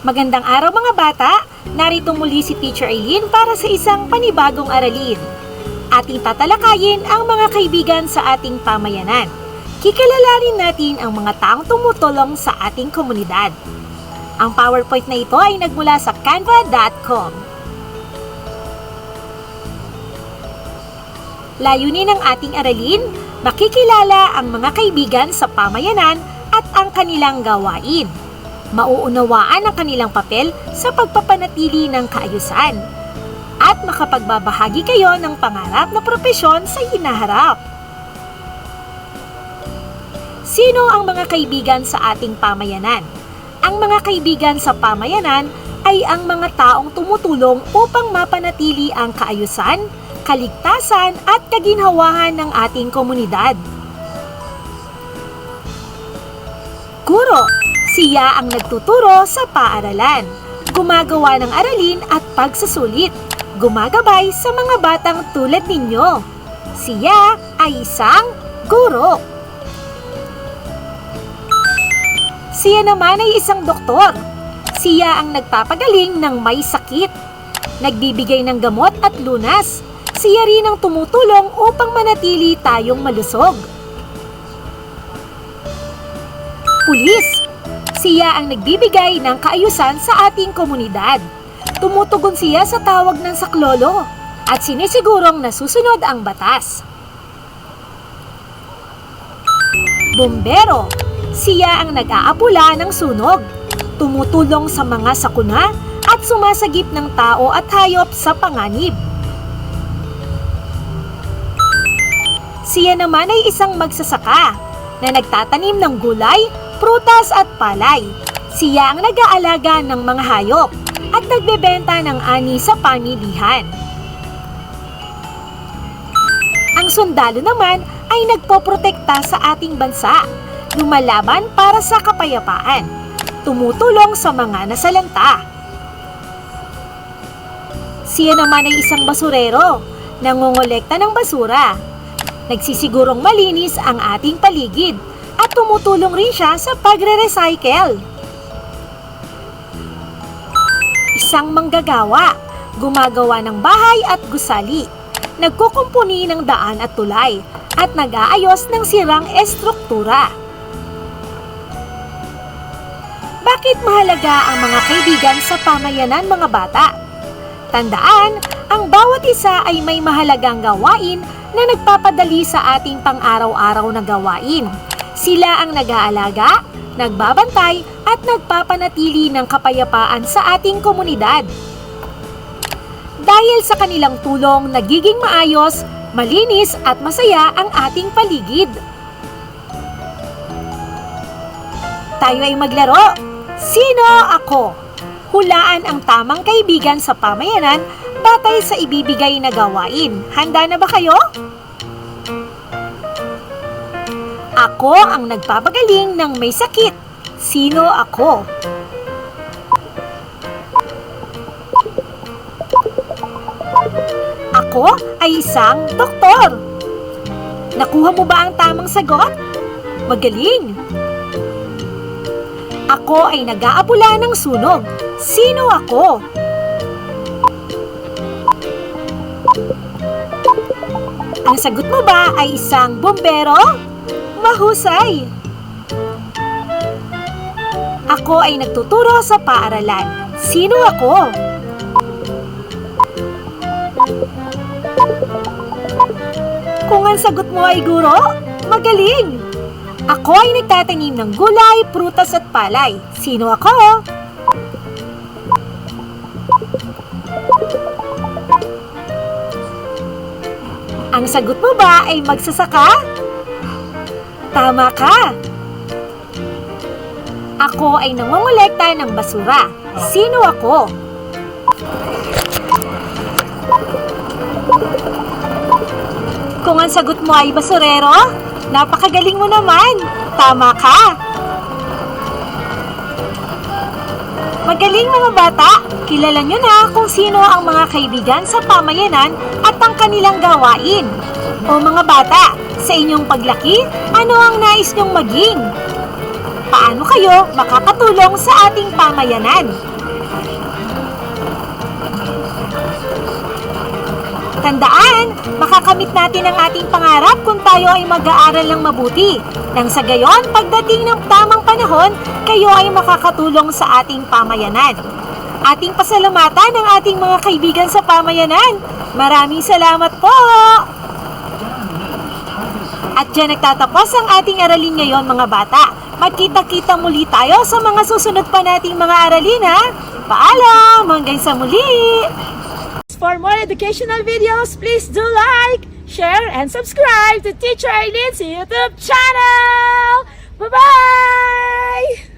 Magandang araw mga bata! Narito muli si Teacher Eileen para sa isang panibagong aralin. Ating tatalakayin ang mga kaibigan sa ating pamayanan. Kikilalanin natin ang mga taong tumutulong sa ating komunidad. Ang PowerPoint na ito ay nagmula sa canva.com. Layunin ng ating aralin, makikilala ang mga kaibigan sa pamayanan at ang kanilang gawain. Mauunawaan ang kanilang papel sa pagpapanatili ng kaayusan at makapagbabahagi kayo ng pangarap na propesyon sa hinaharap. Sino ang mga kaibigan sa ating pamayanan? Ang mga kaibigan sa pamayanan ay ang mga taong tumutulong upang mapanatili ang kaayusan, kaligtasan at kaginhawahan ng ating komunidad. Guro, siya ang nagtuturo sa paaralan, gumagawa ng aralin at pagsusulit, gumagabay sa mga batang tulad ninyo. Siya ay isang guro. Siya naman ay isang doktor. Siya ang nagpapagaling ng may sakit, nagbibigay ng gamot at lunas. Siya rin ang tumutulong upang manatili tayong malusog. Pulis, siya ang nagbibigay ng kaayusan sa ating komunidad. Tumutugon siya sa tawag ng saklolo at sinisigurong nasusunod ang batas. Bombero, siya ang nag-aapula ng sunog, tumutulong sa mga sakuna at sumasagip ng tao at hayop sa panganib. Siya naman ay isang magsasaka na nagtatanim ng gulay, prutas at palay. Siya ang nag-aalaga ng mga hayop at nagbebenta ng ani sa pamilihan. Ang sundalo naman ay nagpoprotekta sa ating bansa, lumalaban para sa kapayapaan, tumutulong sa mga nasalanta. Siya naman ay isang basurero, nangongolekta ng basura, nagsisigurong malinis ang ating paligid, at tumutulong rin siya sa pagre-recycle. Isang manggagawa, gumagawa ng bahay at gusali, nagkukumpuni ng daan at tulay, at nag-aayos ng sirang estruktura. Bakit mahalaga ang mga kaibigan sa pamayanan, mga bata? Tandaan, ang bawat isa ay may mahalagang gawain na nagpapadali sa ating pang-araw-araw na gawain. Sila ang nag-aalaga, nagbabantay at nagpapanatili ng kapayapaan sa ating komunidad. Dahil sa kanilang tulong, nagiging maayos, malinis at masaya ang ating paligid. Tayo ay maglaro. Sino ako? Hulaan ang tamang kaibigan sa pamayanan batay sa ibibigay na gawain. Handa na ba kayo? Ako ang nagpapagaling ng may sakit. Sino ako? Ako ay isang doktor. Nakuha mo ba ang tamang sagot? Magaling! Ako ay nag-aapula ng sunog. Sino ako? Ang sagot mo ba ay isang bombero? Mahusay! Ako ay nagtuturo sa paaralan. Sino ako? Kung ang sagot mo ay guro, magaling! Ako ay nagtatanim ng gulay, prutas at palay. Sino ako? Ang sagot mo ba ay magsasaka? Tama ka! Ako ay nangongolekta ng basura. Sino ako? Kung ang sagot mo ay basurero, napakagaling mo naman! Tama ka! Magaling mga bata! Kilala nyo na kung sino ang mga kaibigan sa pamayanan at ang kanilang gawain. O mga bata, sa inyong paglaki, ano ang nais nyong maging? Paano kayo makakatulong sa ating pamayanan? Tandaan, makakamit natin ang ating pangarap kung tayo ay mag-aaral ng mabuti. Nang sa gayon, pagdating ng tamang panahon, kayo ay makakatulong sa ating pamayanan. Ating pasalamatan ang ating mga kaibigan sa pamayanan. Maraming salamat po! At dyan nagtatapos ang ating aralin ngayon, mga bata. Magkita-kita muli tayo sa mga susunod pa nating mga aralin, ha? Paalam! Hanggang sa muli! For more educational videos, please do like, share, and subscribe to Teacher Eileen's YouTube channel! Bye-bye!